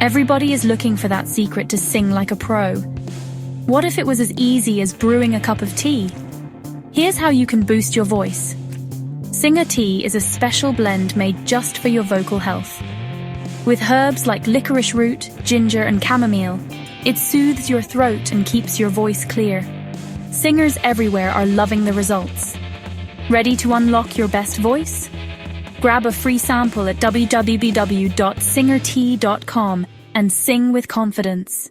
Everybody is looking for that secret to sing like a pro. What if it was as easy as brewing a cup of tea? Here's how you can boost your voice. Singer Tea is a special blend made just for your vocal health. With herbs like licorice root, ginger, and chamomile, it soothes your throat and keeps your voice clear. Singers everywhere are loving the results. Ready to unlock your best voice? Grab a free sample at www.singertea.com and sing with confidence.